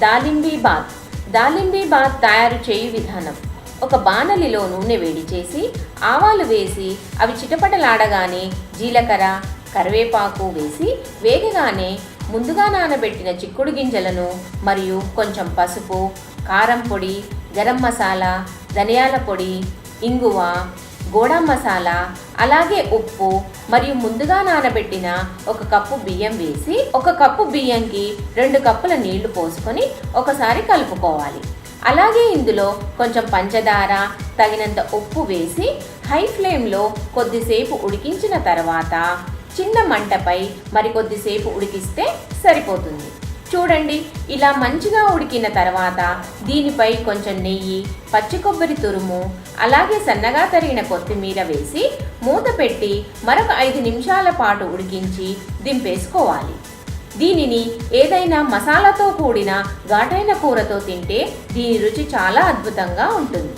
దాలింబీ bath. దాలింబీ bath తయారు చేయు విధానం: ఒక బాణలిలో నూనె వేడి చేసి ఆవాలు వేసి అవి చిటపటలాడగానే జీలకర్ర, కరివేపాకు వేసి వేగగానే ముందుగా నానబెట్టిన చిక్కుడు గింజలను మరియు కొంచెం పసుపు, కారం పొడి, గరం మసాలా, ధనియాల పొడి, ఇంగువ, గోడా మసాలా, అలాగే ఉప్పు మరియు ముందుగా నానబెట్టిన 1 కప్పు బియ్యం వేసి 1 కప్పు బియ్యంకి 2 కప్పుల నీళ్లు పోసుకొని ఒకసారి కలుపుకోవాలి. అలాగే ఇందులో కొంచెం పంచదార, తగినంత ఉప్పు వేసి హై ఫ్లేమ్లో కొద్దిసేపు ఉడికించిన తర్వాత చిన్న మంటపై మరికొద్దిసేపు ఉడికిస్తే సరిపోతుంది. చూడండి, ఇలా మంచిగా ఉడికిన తర్వాత దీనిపై కొంచెం నెయ్యి, పచ్చి కొబ్బరి తురుము, అలాగే సన్నగా తరిగిన కొత్తిమీర వేసి మూత పెట్టి మరొక 5 నిమిషాల పాటు ఉడికించి దింపేసుకోవాలి. దీనిని ఏదైనా మసాలాతో కూడిన ఘాటైన కూరతో తింటే దీని రుచి చాలా అద్భుతంగా ఉంటుంది.